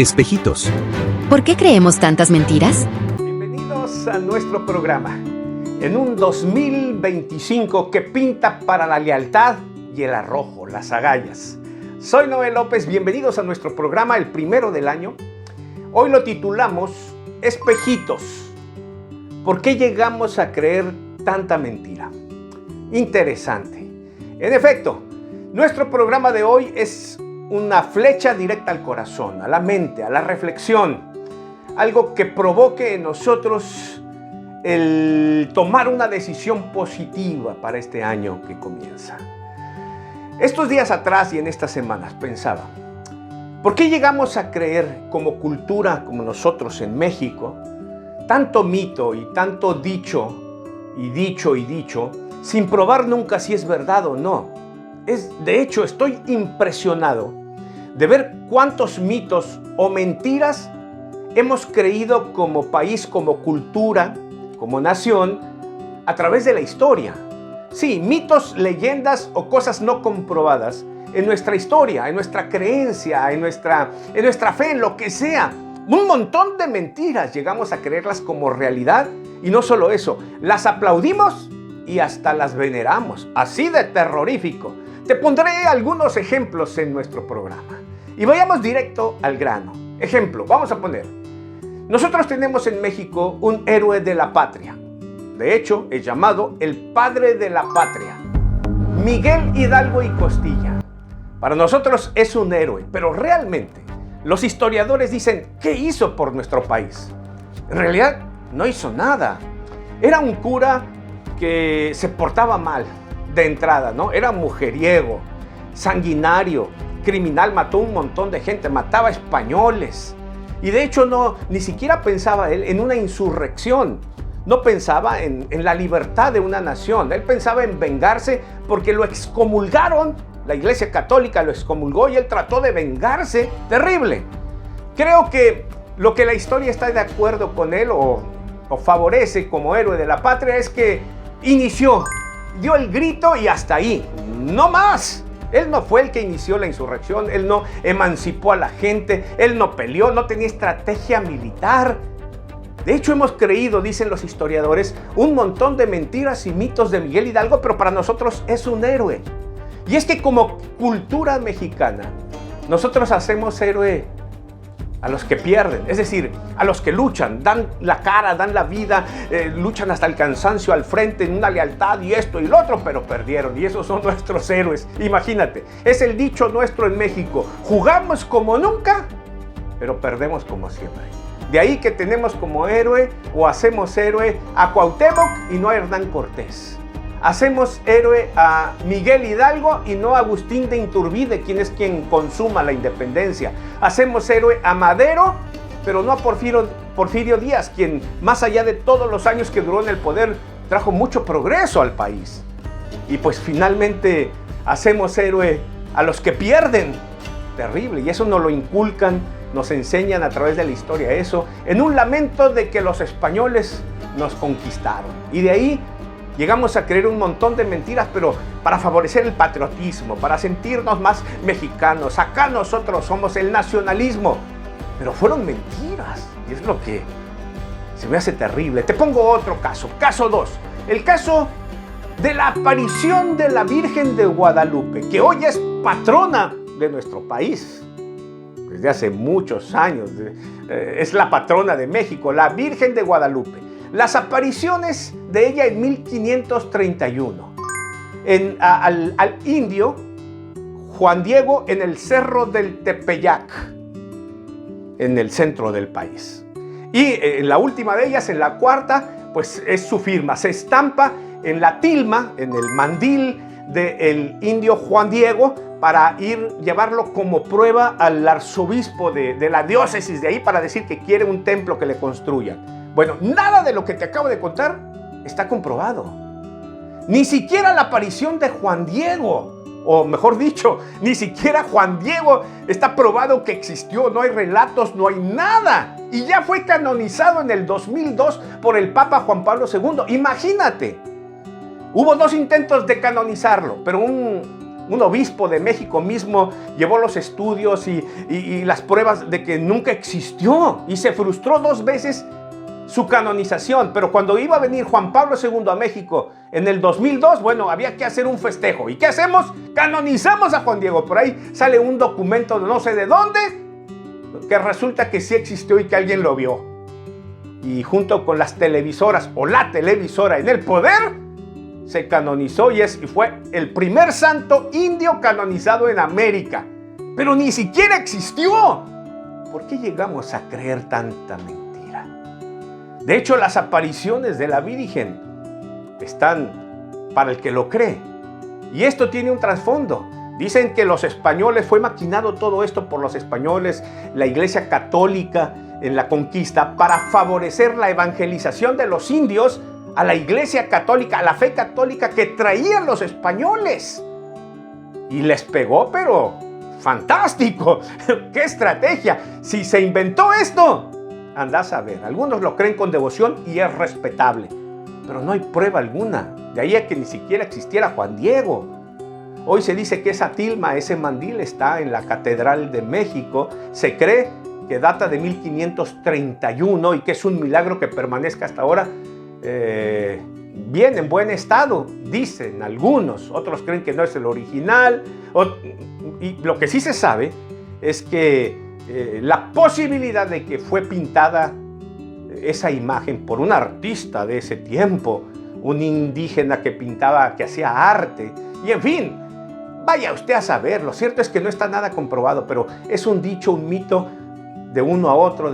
Espejitos. ¿Por qué creemos tantas mentiras? Bienvenidos a nuestro programa. En un 2025 que pinta para la lealtad y el arrojo, las agallas. Soy Noé López, bienvenidos a nuestro programa, el primero del año. Hoy lo titulamos Espejitos. ¿Por qué llegamos a creer tanta mentira? Interesante. En efecto, nuestro programa de hoy es una flecha directa al corazón, a la mente, a la reflexión. Algo que provoque en nosotros el tomar una decisión positiva para este año que comienza. Estos días atrás y en estas semanas pensaba, ¿por qué llegamos a creer como cultura, como nosotros en México, tanto mito y tanto dicho, sin probar nunca si es verdad o no? De hecho, estoy impresionado de ver cuántos mitos o mentiras hemos creído como país, como cultura, como nación, a través de la historia. Sí, mitos, leyendas o cosas no comprobadas en nuestra historia, en nuestra creencia, en nuestra fe, en lo que sea. Un montón de mentiras llegamos a creerlas como realidad y no solo eso, las aplaudimos y hasta las veneramos. Así de terrorífico. Te pondré algunos ejemplos en nuestro programa. Y vayamos directo al grano. Ejemplo, vamos a poner. Nosotros tenemos en México un héroe de la patria. De hecho, es llamado el padre de la patria. Miguel Hidalgo y Costilla. Para nosotros es un héroe, pero realmente los historiadores dicen, ¿qué hizo por nuestro país? En realidad, no hizo nada. Era un cura que se portaba mal de entrada, ¿no? Era mujeriego, sanguinario, criminal, mató un montón de gente, mataba españoles. Y de hecho ni siquiera pensaba él en una insurrección. No pensaba en la libertad de una nación. Él pensaba en vengarse porque lo excomulgaron. La Iglesia Católica lo excomulgó y él trató de vengarse. Terrible. Creo que lo que la historia está de acuerdo con él o favorece como héroe de la patria es que dio el grito y hasta ahí. No más. Él no fue el que inició la insurrección, él no emancipó a la gente, él no peleó, no tenía estrategia militar. De hecho, hemos creído, dicen los historiadores, un montón de mentiras y mitos de Miguel Hidalgo, pero para nosotros es un héroe. Y es que como cultura mexicana, nosotros hacemos héroe a los que pierden, es decir, a los que luchan, dan la cara, dan la vida, luchan hasta el cansancio al frente en una lealtad y esto y lo otro, pero perdieron y esos son nuestros héroes. Imagínate, es el dicho nuestro en México, jugamos como nunca, pero perdemos como siempre. De ahí que tenemos como héroe o hacemos héroe a Cuauhtémoc y no a Hernán Cortés. Hacemos héroe a Miguel Hidalgo y no a Agustín de Iturbide, quien es quien consuma la independencia. Hacemos héroe a Madero, pero no a Porfirio Díaz, quien más allá de todos los años que duró en el poder, trajo mucho progreso al país. Y pues finalmente hacemos héroe a los que pierden. Terrible, y eso nos lo inculcan, nos enseñan a través de la historia eso, en un lamento de que los españoles nos conquistaron. Y de ahí llegamos a creer un montón de mentiras, pero para favorecer el patriotismo, para sentirnos más mexicanos. Acá nosotros somos el nacionalismo. Pero fueron mentiras. Y es lo que se me hace terrible. Te pongo otro caso. Caso 2. El caso de la aparición de la Virgen de Guadalupe, que hoy es patrona de nuestro país. Desde hace muchos años. Es la patrona de México, la Virgen de Guadalupe. Las apariciones de ella en 1531, al indio Juan Diego en el Cerro del Tepeyac, en el centro del país. Y en la última de ellas, en la cuarta, pues es su firma, se estampa en la tilma, en el mandil del indio Juan Diego, para llevarlo como prueba al arzobispo de la diócesis de ahí, para decir que quiere un templo que le construyan. Bueno, nada de lo que te acabo de contar está comprobado. Ni siquiera la aparición de Juan Diego, o mejor dicho, ni siquiera Juan Diego está probado que existió. No hay relatos, no hay nada. Y ya fue canonizado en el 2002 por el Papa Juan Pablo II. Imagínate. Hubo 2 intentos de canonizarlo, pero un Un obispo de México mismo llevó los estudios y las pruebas de que nunca existió y se frustró 2 veces su canonización. Pero cuando iba a venir Juan Pablo II a México en el 2002, bueno, había que hacer un festejo. ¿Y qué hacemos? Canonizamos a Juan Diego. Por ahí sale un documento de no sé de dónde que resulta que sí existió y que alguien lo vio. Y junto con las televisoras o la televisora en el poder, se canonizó y fue el primer santo indio canonizado en América. Pero ni siquiera existió. ¿Por qué llegamos a creer tanta mentira? De hecho, las apariciones de la Virgen están para el que lo cree. Y esto tiene un trasfondo. Dicen que los españoles, fue maquinado todo esto por los españoles, la Iglesia Católica en la conquista, para favorecer la evangelización de los indios a la Iglesia Católica, a la fe católica que traían los españoles. Y les pegó, pero fantástico. ¡Qué estrategia! Si se inventó esto, andás a ver. Algunos lo creen con devoción y es respetable, pero no hay prueba alguna. De ahí a que ni siquiera existiera Juan Diego. Hoy se dice que esa tilma, ese mandil, está en la Catedral de México. Se cree que data de 1531 y que es un milagro que permanezca hasta ahora bien, en buen estado, dicen algunos. Otros creen que no es el original. Y lo que sí se sabe es que la posibilidad de que fue pintada esa imagen por un artista de ese tiempo, un indígena que pintaba, que hacía arte, y en fin, vaya usted a saber. Lo cierto es que no está nada comprobado, pero es un dicho, un mito. De uno a otro,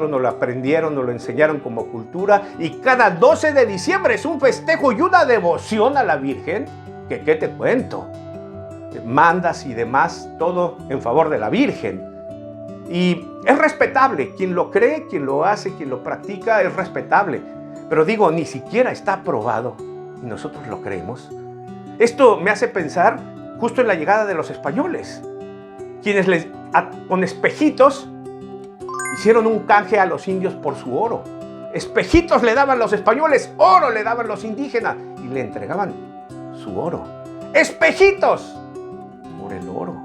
nos lo aprendieron, nos lo enseñaron como cultura. Y cada 12 de diciembre es un festejo y una devoción a la Virgen, que qué te cuento. Mandas y demás, todo en favor de la Virgen. Y es respetable, quien lo cree, quien lo hace, quien lo practica, es respetable. Pero digo, ni siquiera está aprobado y nosotros lo creemos. Esto me hace pensar justo en la llegada de los españoles, quienes con espejitos hicieron un canje a los indios por su oro. Espejitos le daban los españoles, oro le daban los indígenas y le entregaban su oro. Espejitos por el oro.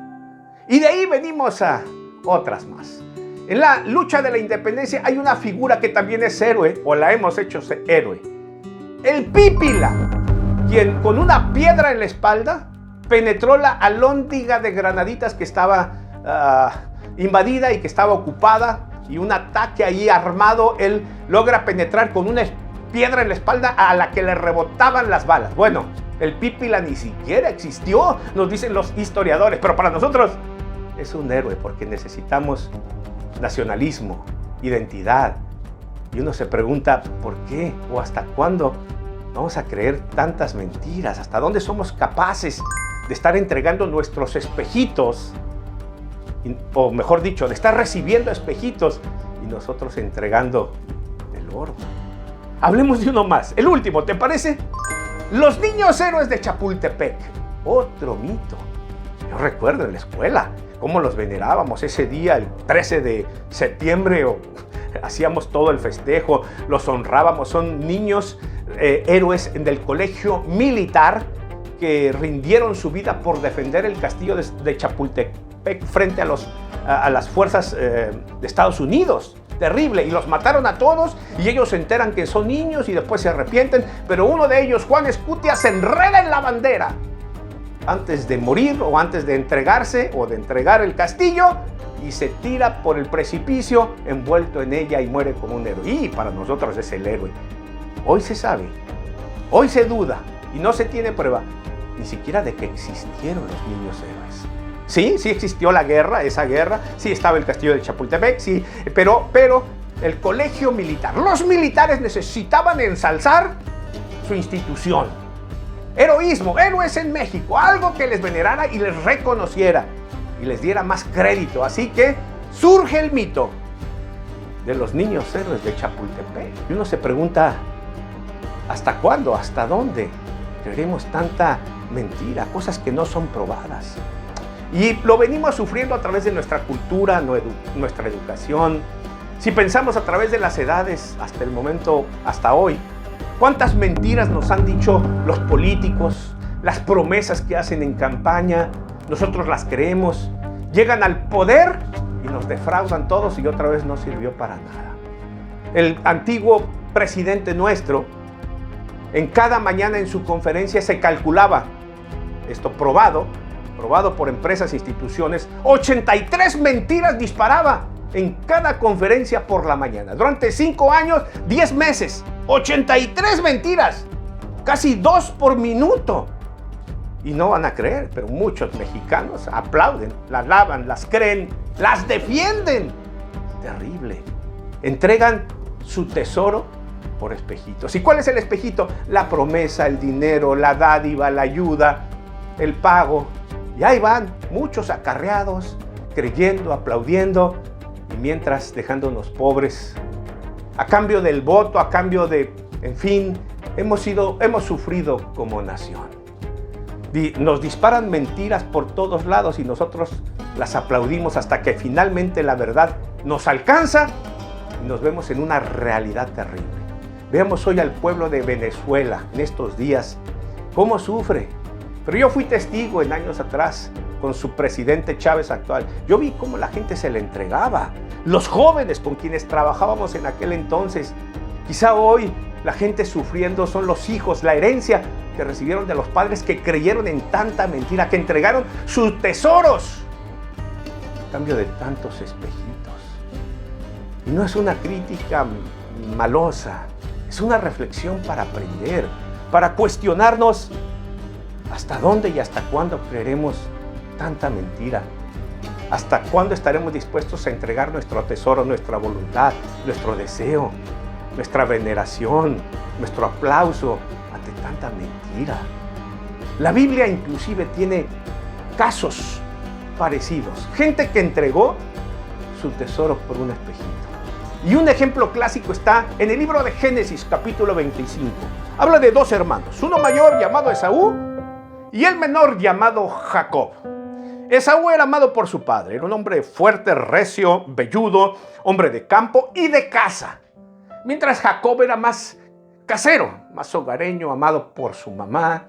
Y de ahí venimos a otras más. En la lucha de la independencia hay una figura que también es héroe, o la hemos hecho héroe. El Pípila, quien con una piedra en la espalda penetró la alhóndiga de granaditas que estaba invadida y que estaba ocupada, y un ataque ahí armado, él logra penetrar con una piedra en la espalda a la que le rebotaban las balas. Bueno, el Pípila ni siquiera existió, nos dicen los historiadores, pero para nosotros es un héroe porque necesitamos nacionalismo, identidad. Y uno se pregunta, ¿por qué o hasta cuándo vamos a creer tantas mentiras? ¿Hasta dónde somos capaces de estar entregando nuestros espejitos? O mejor dicho, de estar recibiendo espejitos y nosotros entregando el oro. Hablemos de uno más, el último, ¿te parece? Los niños héroes de Chapultepec, otro mito. Yo recuerdo en la escuela cómo los venerábamos ese día, el 13 de septiembre, hacíamos todo el festejo, los honrábamos. Son niños héroes del colegio militar que rindieron su vida por defender el castillo de Chapultepec frente a las fuerzas de Estados Unidos. Terrible, y los mataron a todos y ellos se enteran que son niños y después se arrepienten, pero uno de ellos, Juan Escutia, se enreda en la bandera antes de morir o antes de entregarse o de entregar el castillo y se tira por el precipicio envuelto en ella y muere como un héroe. Y para nosotros es el héroe. Hoy se sabe, hoy se duda y no se tiene prueba ni siquiera de que existieron los niños héroes. Sí, sí existió la guerra, esa guerra, sí estaba el castillo de Chapultepec, sí, pero el colegio militar, los militares necesitaban ensalzar su institución. Heroísmo, héroes en México, algo que les venerara y les reconociera y les diera más crédito. Así que surge el mito de los niños héroes de Chapultepec. Y uno se pregunta, ¿hasta cuándo? ¿Hasta dónde creeremos tanta mentira? Cosas que no son probadas. Y lo venimos sufriendo a través de nuestra cultura, nuestra educación. Si pensamos a través de las edades, hasta el momento, hasta hoy, ¿cuántas mentiras nos han dicho los políticos, las promesas que hacen en campaña, nosotros las creemos. Llegan al poder y nos defraudan todos y otra vez no sirvió para nada. El antiguo presidente nuestro, en cada mañana en su conferencia se calculaba, esto probado por empresas e instituciones, 83 mentiras disparaba en cada conferencia por la mañana. Durante 5 años, 10 meses, 83 mentiras, casi 2 por minuto. Y no van a creer, pero muchos mexicanos aplauden, las alaban, las creen, las defienden. Terrible. Entregan su tesoro por espejitos. ¿Y cuál es el espejito? La promesa, el dinero, la dádiva, la ayuda, el pago. Y ahí van muchos acarreados, creyendo, aplaudiendo, y mientras dejándonos pobres, a cambio del voto, a cambio de, en fin, hemos sufrido como nación. Nos disparan mentiras por todos lados y nosotros las aplaudimos hasta que finalmente la verdad nos alcanza y nos vemos en una realidad terrible. Veamos hoy al pueblo de Venezuela en estos días, cómo sufre. Pero yo fui testigo en años atrás con su presidente Chávez actual. Yo vi cómo la gente se le entregaba. Los jóvenes con quienes trabajábamos en aquel entonces. Quizá hoy la gente sufriendo son los hijos, la herencia que recibieron de los padres que creyeron en tanta mentira, que entregaron sus tesoros a cambio de tantos espejitos. Y no es una crítica malosa, es una reflexión para aprender, para cuestionarnos hasta dónde y hasta cuándo creeremos tanta mentira. ¿Hasta cuándo estaremos dispuestos a entregar nuestro tesoro, nuestra voluntad, nuestro deseo, nuestra veneración, nuestro aplauso ante tanta mentira? La Biblia inclusive tiene casos parecidos. Gente que entregó su tesoro por un espejito. Y un ejemplo clásico está en el libro de Génesis, capítulo 25. Habla de 2 hermanos, uno mayor llamado Esaú y el menor llamado Jacob. Esaú era amado por su padre, era un hombre fuerte, recio, velludo, hombre de campo y de casa. Mientras Jacob era más casero, más hogareño, amado por su mamá,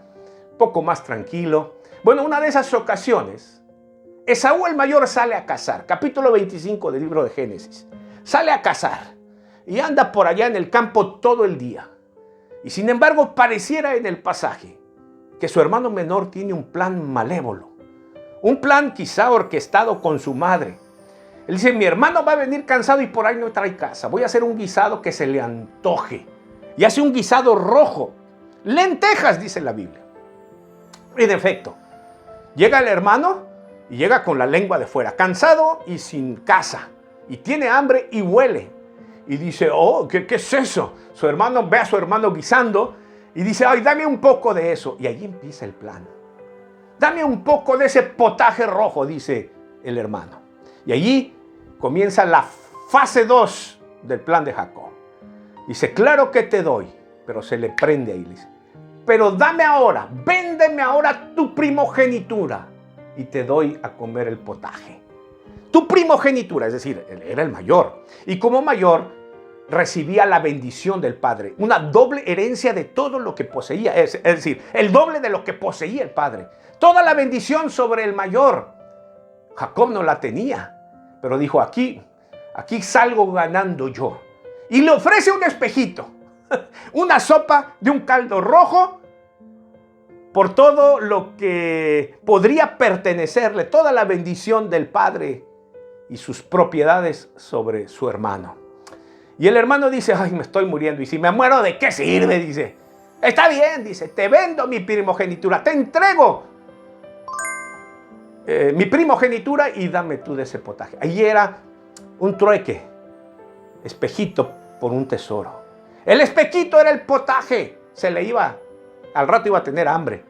poco más tranquilo. Bueno, una de esas ocasiones, Esaú el mayor sale a cazar, capítulo 25 del libro de Génesis. Sale a cazar y anda por allá en el campo todo el día. Y sin embargo, pareciera en el pasaje que su hermano menor tiene un plan malévolo. Un plan quizá orquestado con su madre. Él dice, mi hermano va a venir cansado y por ahí no trae casa. Voy a hacer un guisado que se le antoje. Y hace un guisado rojo. Lentejas, dice la Biblia. Y de efecto, llega el hermano y llega con la lengua de fuera, cansado y sin casa. Y tiene hambre y huele. Y dice, oh, ¿qué es eso? Su hermano ve a su hermano guisando y dice, ay, dame un poco de eso. Y allí empieza el plan. Dame un poco de ese potaje rojo, dice el hermano. Y allí comienza la fase 2 del plan de Jacob. Dice, claro que te doy, pero se le prende ahí. Dice, pero dame ahora, véndeme ahora tu primogenitura y te doy a comer el potaje. Tu primogenitura, es decir, él era el mayor. Y como mayor recibía la bendición del padre, una doble herencia de todo lo que poseía. Es decir, el doble de lo que poseía el padre. Toda la bendición sobre el mayor. Jacob no la tenía, pero dijo, aquí salgo ganando yo. Y le ofrece un espejito, una sopa de un caldo rojo por todo lo que podría pertenecerle, toda la bendición del padre y sus propiedades sobre su hermano. Y el hermano dice, ay, me estoy muriendo. Y si me muero, ¿de qué sirve? Dice, está bien, dice, te vendo mi primogenitura, te entrego mi primogenitura y dame tú de ese potaje. Ahí era un trueque, espejito por un tesoro. El espejito era el potaje, se le iba, al rato iba a tener hambre.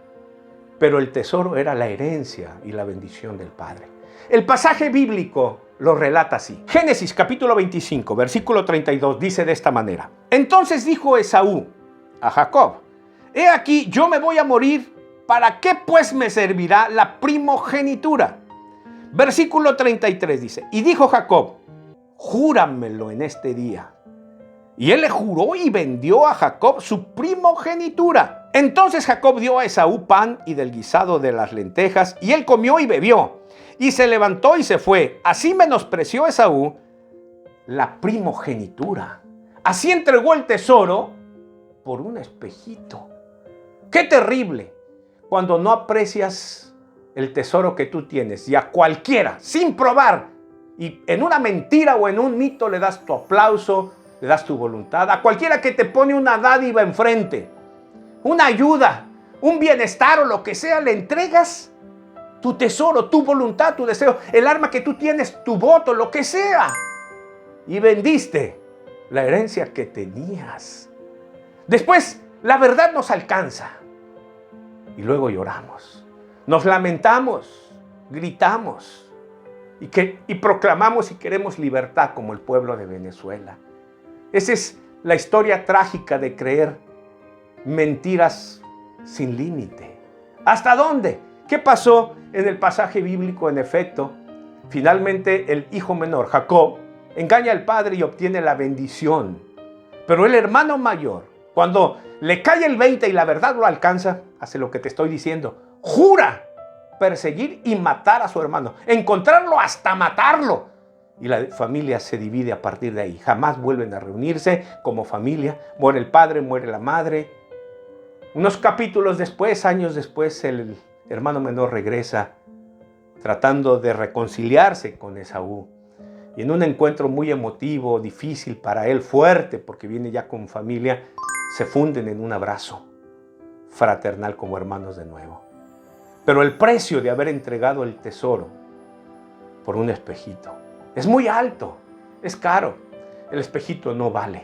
Pero el tesoro era la herencia y la bendición del Padre. El pasaje bíblico lo relata así. Génesis capítulo 25, versículo 32 dice de esta manera. Entonces dijo Esaú a Jacob, he aquí, yo me voy a morir, ¿para qué pues me servirá la primogenitura? Versículo 33 dice, y dijo Jacob, júramelo en este día. Y él le juró y vendió a Jacob su primogenitura. Entonces Jacob dio a Esaú pan y del guisado de las lentejas, y él comió y bebió, y se levantó y se fue. Así menospreció Esaú la primogenitura. Así entregó el tesoro por un espejito. ¡Qué terrible! Cuando no aprecias el tesoro que tú tienes y a cualquiera, sin probar, y en una mentira o en un mito le das tu aplauso, le das tu voluntad, a cualquiera que te pone una dádiva enfrente, una ayuda, un bienestar o lo que sea, le entregas tu tesoro, tu voluntad, tu deseo, el arma que tú tienes, tu voto, lo que sea. Y vendiste la herencia que tenías. Después, la verdad nos alcanza. Y luego lloramos. Nos lamentamos, gritamos. Y proclamamos y queremos libertad como el pueblo de Venezuela. Esa es la historia trágica de creer mentiras sin límite. ¿Hasta dónde? ¿Qué pasó en el pasaje bíblico? En efecto, finalmente el hijo menor, Jacob, engaña al padre y obtiene la bendición. Pero el hermano mayor, cuando le cae el 20 y la verdad lo alcanza, hace lo que te estoy diciendo. Jura perseguir y matar a su hermano, encontrarlo hasta matarlo. Y la familia se divide a partir de ahí. Jamás vuelven a reunirse como familia. Muere el padre, muere la madre. Unos capítulos después, años después, el hermano menor regresa tratando de reconciliarse con Esaú. Y en un encuentro muy emotivo, difícil para él, fuerte, porque viene ya con familia, se funden en un abrazo fraternal como hermanos de nuevo. Pero el precio de haber entregado el tesoro por un espejito es muy alto, es caro. El espejito no vale.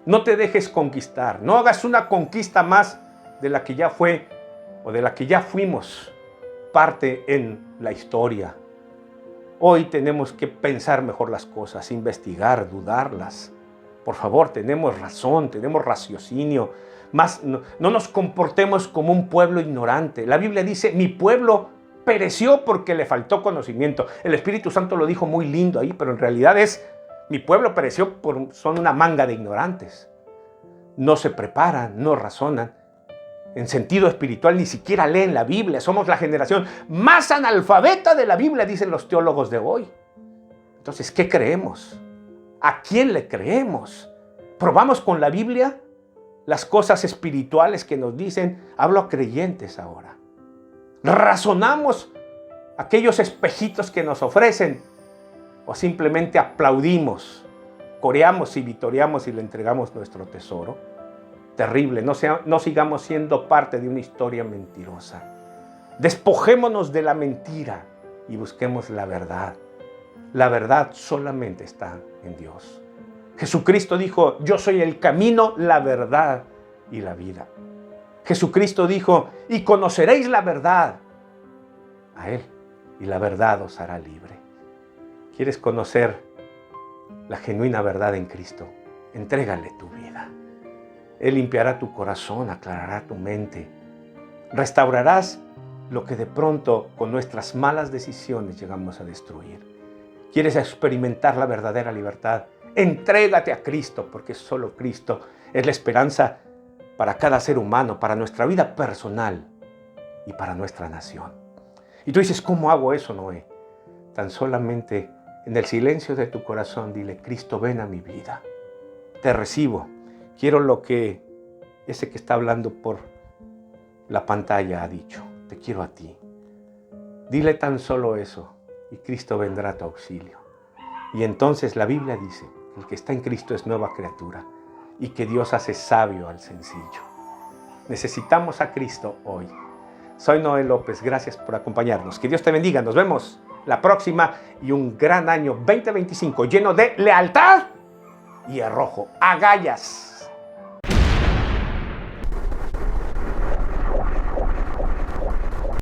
No te dejes conquistar, no hagas una conquista más de la que ya fue o de la que ya fuimos parte en la historia. Hoy tenemos que pensar mejor las cosas, investigar, dudarlas. Por favor, tenemos razón, tenemos raciocinio. No nos comportemos como un pueblo ignorante. La Biblia dice, mi pueblo pereció porque le faltó conocimiento. El Espíritu Santo lo dijo muy lindo ahí, pero en realidad mi pueblo pereció son una manga de ignorantes. No se preparan, no razonan. En sentido espiritual ni siquiera leen la Biblia. Somos la generación más analfabeta de la Biblia, dicen los teólogos de hoy. Entonces, ¿qué creemos? ¿A quién le creemos? ¿Probamos con la Biblia las cosas espirituales que nos dicen? Hablo a creyentes ahora. ¿Razonamos aquellos espejitos que nos ofrecen? ¿O simplemente aplaudimos, coreamos y vitoreamos y le entregamos nuestro tesoro? Terrible, no sigamos siendo parte de una historia mentirosa. Despojémonos de la mentira y busquemos la verdad. La verdad solamente está en Dios. Jesucristo dijo, yo soy el camino, la verdad y la vida. Jesucristo dijo, y conoceréis la verdad a Él, y la verdad os hará libre. ¿Quieres conocer la genuina verdad en Cristo? Entrégale tu vida. Él limpiará tu corazón, aclarará tu mente. Restaurarás lo que de pronto con nuestras malas decisiones llegamos a destruir. ¿Quieres experimentar la verdadera libertad? Entrégate a Cristo, porque solo Cristo es la esperanza para cada ser humano, para nuestra vida personal y para nuestra nación. Y tú dices, ¿cómo hago eso, Noé? Tan solamente en el silencio de tu corazón dile, Cristo, ven a mi vida. Te recibo. Quiero lo que ese que está hablando por la pantalla ha dicho. Te quiero a ti. Dile tan solo eso y Cristo vendrá a tu auxilio. Y entonces la Biblia dice que el que está en Cristo es nueva criatura y que Dios hace sabio al sencillo. Necesitamos a Cristo hoy. Soy Noé López. Gracias por acompañarnos. Que Dios te bendiga. Nos vemos la próxima y un gran año 2025 lleno de lealtad y arrojo, agallas.